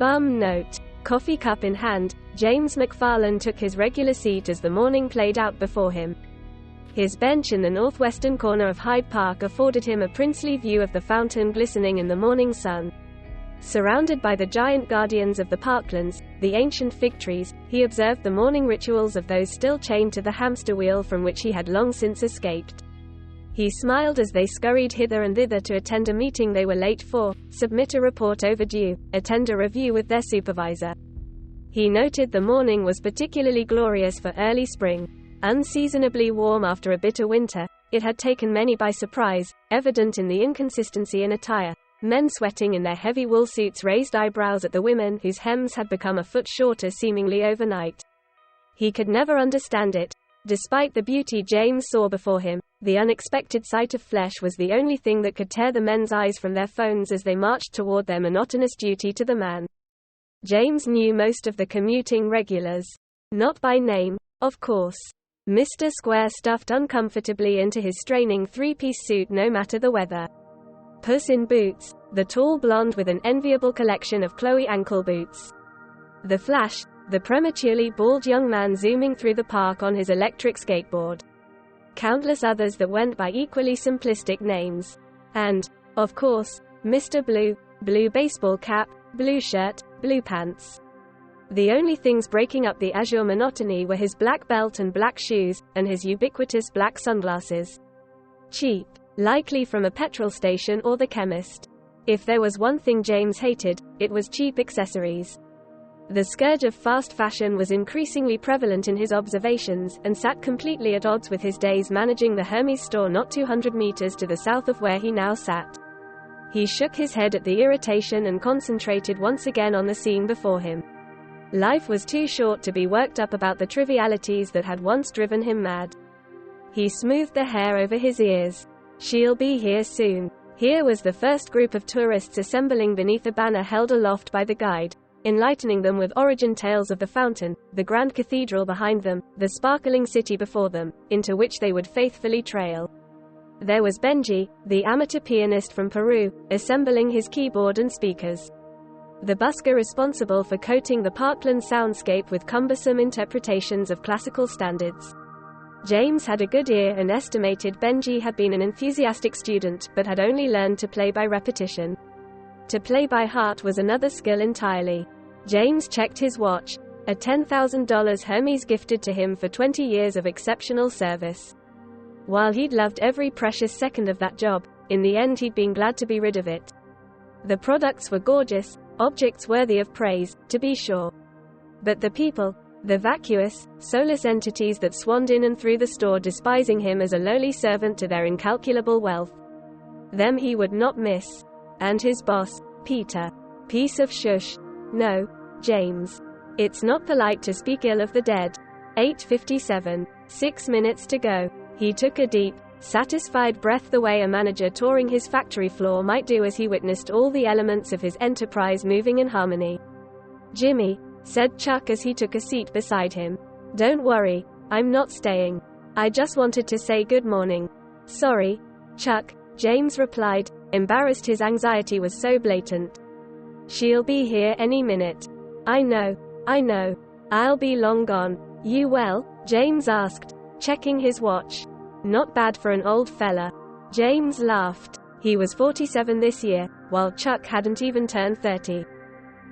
Bum note. Coffee cup in hand, James McFarlane took his regular seat as the morning played out before him. His bench in the northwestern corner of Hyde Park afforded him a princely view of the fountain glistening in the morning sun. Surrounded by the giant guardians of the parklands, the ancient fig trees, he observed the morning rituals of those still chained to the hamster wheel from which he had long since escaped. He smiled as they scurried hither and thither to attend a meeting they were late for, submit a report overdue, attend a review with their supervisor. He noted the morning was particularly glorious for early spring. Unseasonably warm after a bitter winter, it had taken many by surprise, evident in the inconsistency in attire. Men sweating in their heavy wool suits raised eyebrows at the women whose hems had become a foot shorter seemingly overnight. He could never understand it. Despite the beauty James saw before him, the unexpected sight of flesh was the only thing that could tear the men's eyes from their phones as they marched toward their monotonous duty to the man. James knew most of the commuting regulars. Not by name, of course. Mr. Square stuffed uncomfortably into his straining three-piece suit no matter the weather. Puss in Boots, the tall blonde with an enviable collection of Chloe ankle boots. The Flash, the prematurely bald young man zooming through the park on his electric skateboard. Countless others that went by equally simplistic names. And, of course, Mr. Blue, blue baseball cap, blue shirt, blue pants. The only things breaking up the azure monotony were his black belt and black shoes, and his ubiquitous black sunglasses. Cheap. Likely from a petrol station or the chemist. If there was one thing James hated, it was cheap accessories. The scourge of fast fashion was increasingly prevalent in his observations, and sat completely at odds with his days managing the Hermes store not 200 meters to the south of where he now sat. He shook his head at the irritation and concentrated once again on the scene before him. Life was too short to be worked up about the trivialities that had once driven him mad. He smoothed the hair over his ears. She'll be here soon. Here was the first group of tourists assembling beneath a banner held aloft by the guide, enlightening them with origin tales of the fountain, the grand cathedral behind them, the sparkling city before them, into which they would faithfully trail. There was Benji, the amateur pianist from Peru, assembling his keyboard and speakers. The busker responsible for coating the parkland soundscape with cumbersome interpretations of classical standards. James had a good ear and estimated Benji had been an enthusiastic student, but had only learned to play by repetition. To play by heart was another skill entirely. James checked his watch, a $10,000 Hermes gifted to him for 20 years of exceptional service. While he'd loved every precious second of that job, in the end he'd been glad to be rid of it. The products were gorgeous, objects worthy of praise, to be sure. But the people, the vacuous, soulless entities that swanned in and through the store despising him as a lowly servant to their incalculable wealth. Them he would not miss. And his boss, Peter. Piece of shush. No, James. It's not polite to speak ill of the dead. 8:57. 6 minutes to go. He took a deep, satisfied breath the way a manager touring his factory floor might do as he witnessed all the elements of his enterprise moving in harmony. Jimmy, said Chuck as he took a seat beside him. Don't worry, I'm not staying. I just wanted to say good morning. Sorry, Chuck, James replied, embarrassed his anxiety was so blatant. She'll be here any minute. I know. I'll be long gone. You well? James asked, checking his watch. Not bad for an old fella. James laughed. He was 47 this year, while Chuck hadn't even turned 30.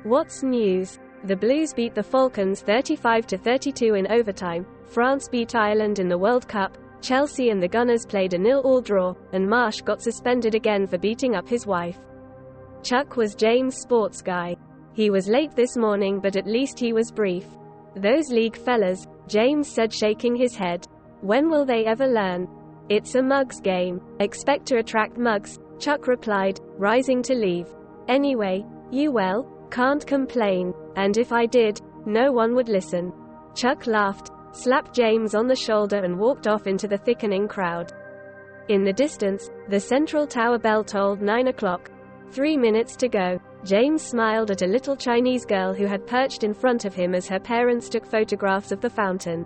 What's news? The Blues beat the Falcons 35-32 in overtime, France beat Ireland in the World Cup, Chelsea and the Gunners played a 0-0 draw, and Marsh got suspended again for beating up his wife. Chuck was James' sports guy. He was late this morning but at least he was brief. Those league fellas, James said shaking his head. When will they ever learn? It's a mugs game. Expect to attract mugs, Chuck replied, rising to leave. Anyway, you well? Can't complain. And if I did, no one would listen. Chuck laughed, slapped James on the shoulder and walked off into the thickening crowd. In the distance, the central tower bell tolled 9 o'clock. 3 minutes to go. James smiled at a little Chinese girl who had perched in front of him as her parents took photographs of the fountain.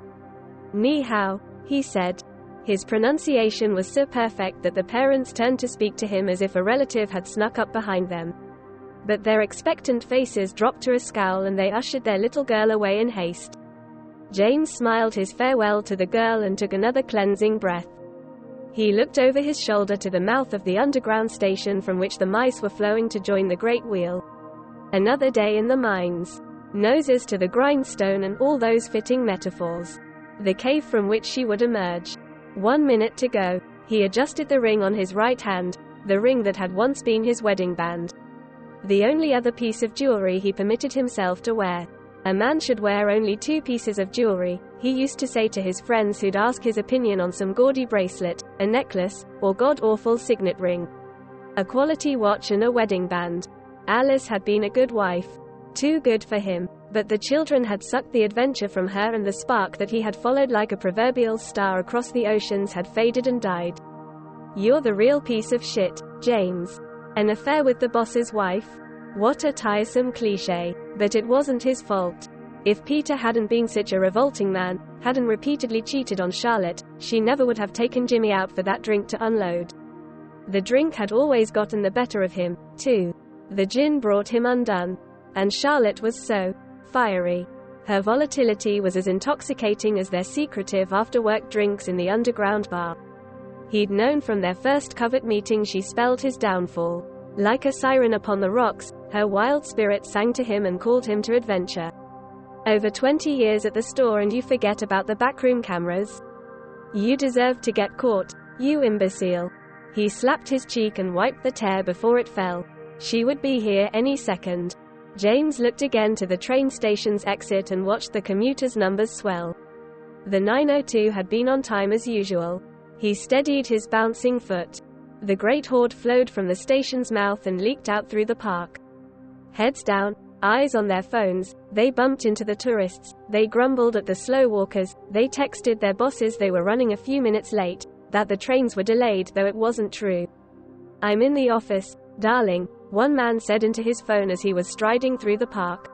Ni hao, he said. His pronunciation was so perfect that the parents turned to speak to him as if a relative had snuck up behind them. But their expectant faces dropped to a scowl and they ushered their little girl away in haste. James smiled his farewell to the girl and took another cleansing breath. He looked over his shoulder to the mouth of the underground station from which the mice were flowing to join the great wheel. Another day in the mines. Noses to the grindstone and all those fitting metaphors. The cave from which she would emerge. 1 minute to go. He adjusted the ring on his right hand, the ring that had once been his wedding band. The only other piece of jewelry he permitted himself to wear. A man should wear only 2 pieces of jewelry, he used to say to his friends who'd ask his opinion on some gaudy bracelet, a necklace, or god-awful signet ring. A quality watch and a wedding band. Alice had been a good wife. Too good for him. But the children had sucked the adventure from her and the spark that he had followed like a proverbial star across the oceans had faded and died. You're the real piece of shit, James. An affair with the boss's wife? What a tiresome cliché. But it wasn't his fault. If Peter hadn't been such a revolting man, hadn't repeatedly cheated on Charlotte, she never would have taken Jimmy out for that drink to unload. The drink had always gotten the better of him, too. The gin brought him undone. And Charlotte was so fiery. Her volatility was as intoxicating as their secretive after-work drinks in the underground bar. He'd known from their first covert meeting she spelled his downfall. Like a siren upon the rocks, her wild spirit sang to him and called him to adventure. Over 20 years at the store and you forget about the backroom cameras? You deserve to get caught, you imbecile. He slapped his cheek and wiped the tear before it fell. She would be here any second. James looked again to the train station's exit and watched the commuters' numbers swell. The 9:02 had been on time as usual. He steadied his bouncing foot. The great horde flowed from the station's mouth and leaked out through the park. Heads down, eyes on their phones, they bumped into the tourists, they grumbled at the slow walkers, they texted their bosses they were running a few minutes late, that the trains were delayed though it wasn't true. I'm in the office, darling, one man said into his phone as he was striding through the park.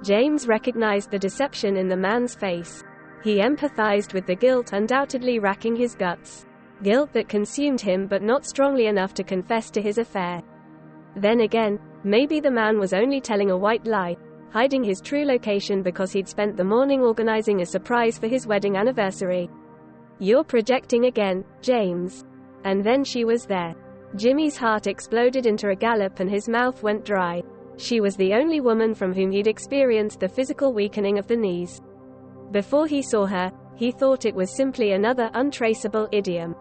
James recognized the deception in the man's face. He empathized with the guilt undoubtedly racking his guts. Guilt that consumed him but not strongly enough to confess to his affair. Then again, maybe the man was only telling a white lie, hiding his true location because he'd spent the morning organizing a surprise for his wedding anniversary. You're projecting again, James. And then she was there. Jimmy's heart exploded into a gallop and his mouth went dry. She was the only woman from whom he'd experienced the physical weakening of the knees. Before he saw her, he thought it was simply another untraceable idiom.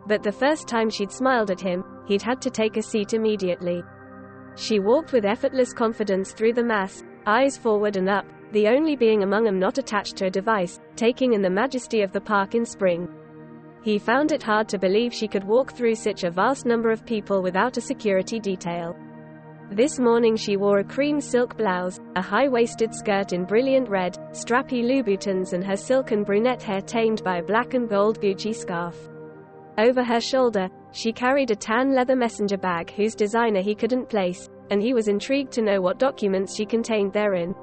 But the first time she'd smiled at him, he'd had to take a seat immediately. She walked with effortless confidence through the mass, eyes forward and up, the only being among them not attached to a device, taking in the majesty of the park in spring. He found it hard to believe she could walk through such a vast number of people without a security detail. This morning she wore a cream silk blouse, a high-waisted skirt in brilliant red, strappy Louboutins and her silken brunette hair tamed by a black and gold Gucci scarf. Over her shoulder, she carried a tan leather messenger bag whose designer he couldn't place, and he was intrigued to know what documents she contained therein.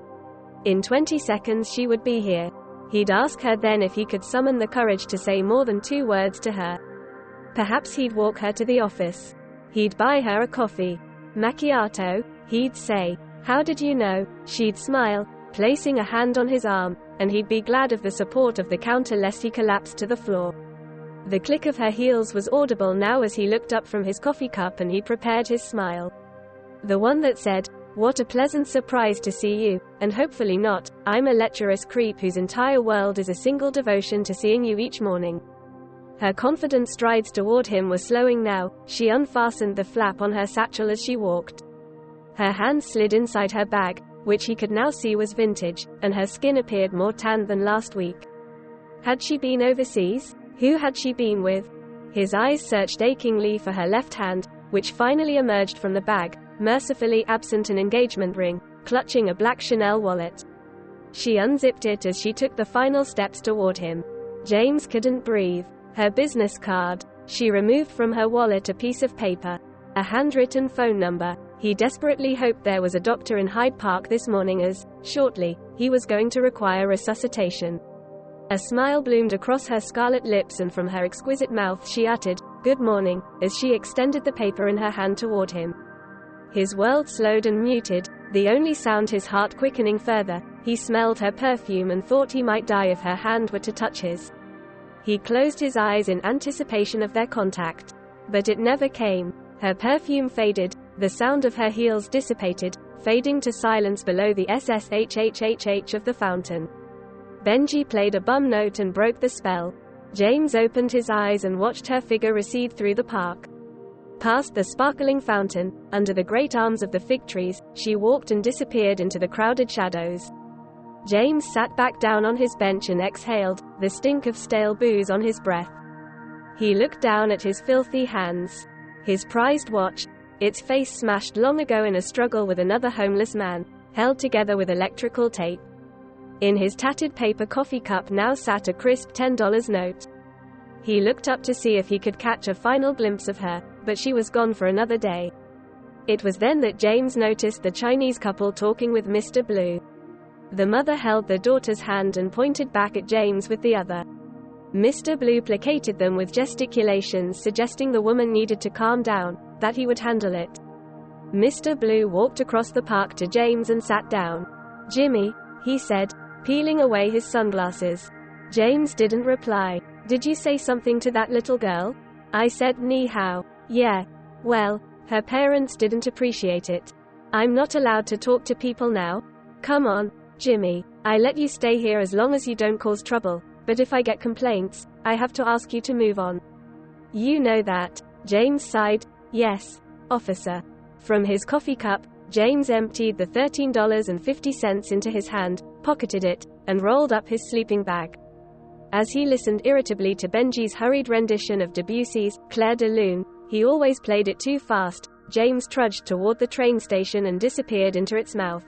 In 20 seconds she would be here. He'd ask her then if he could summon the courage to say more than 2 words to her. Perhaps he'd walk her to the office. He'd buy her a coffee. Macchiato, he'd say. How did you know? She'd smile, placing a hand on his arm, and he'd be glad of the support of the counter lest he collapsed to the floor. The click of her heels was audible now as he looked up from his coffee cup and he prepared his smile. The one that said, "What a pleasant surprise to see you, and hopefully not, I'm a lecherous creep whose entire world is a single devotion to seeing you each morning." Her confident strides toward him were slowing now. She unfastened the flap on her satchel as she walked. Her hand slid inside her bag, which he could now see was vintage, and her skin appeared more tanned than last week. Had she been overseas? Who had she been with? His eyes searched achingly for her left hand, which finally emerged from the bag, mercifully absent an engagement ring, clutching a black Chanel wallet. She unzipped it as she took the final steps toward him. James couldn't breathe. Her business card. She removed from her wallet a piece of paper. A handwritten phone number. He desperately hoped there was a doctor in Hyde Park this morning as, shortly, he was going to require resuscitation. A smile bloomed across her scarlet lips and from her exquisite mouth she uttered, "Good morning," as she extended the paper in her hand toward him. His world slowed and muted, the only sound his heart quickening further. He smelled her perfume and thought he might die if her hand were to touch his. He closed his eyes in anticipation of their contact. But it never came. Her perfume faded, the sound of her heels dissipated, fading to silence below the SSHHHH of the fountain. Benji played a bum note and broke the spell. James opened his eyes and watched her figure recede through the park. Past the sparkling fountain, under the great arms of the fig trees, she walked and disappeared into the crowded shadows. James sat back down on his bench and exhaled, the stink of stale booze on his breath. He looked down at his filthy hands. His prized watch, its face smashed long ago in a struggle with another homeless man, held together with electrical tape. In his tattered paper coffee cup now sat a crisp $10 note. He looked up to see if he could catch a final glimpse of her, but she was gone for another day. It was then that James noticed the Chinese couple talking with Mr. Blue. The mother held the daughter's hand and pointed back at James with the other. Mr. Blue placated them with gesticulations suggesting the woman needed to calm down, that he would handle it. Mr. Blue walked across the park to James and sat down. "Jimmy," he said, peeling away his sunglasses. James didn't reply. "Did you say something to that little girl?" "I said ni hao." "Yeah. Well, her parents didn't appreciate it. I'm not allowed to talk to people now?" "Come on, Jimmy. I let you stay here as long as you don't cause trouble, but if I get complaints, I have to ask you to move on." "You know that." James sighed. "Yes, officer." From his coffee cup, James emptied the $13.50 into his hand, pocketed it, and rolled up his sleeping bag. As he listened irritably to Benji's hurried rendition of Debussy's Clair de Lune, he always played it too fast. James trudged toward the train station and disappeared into its mouth.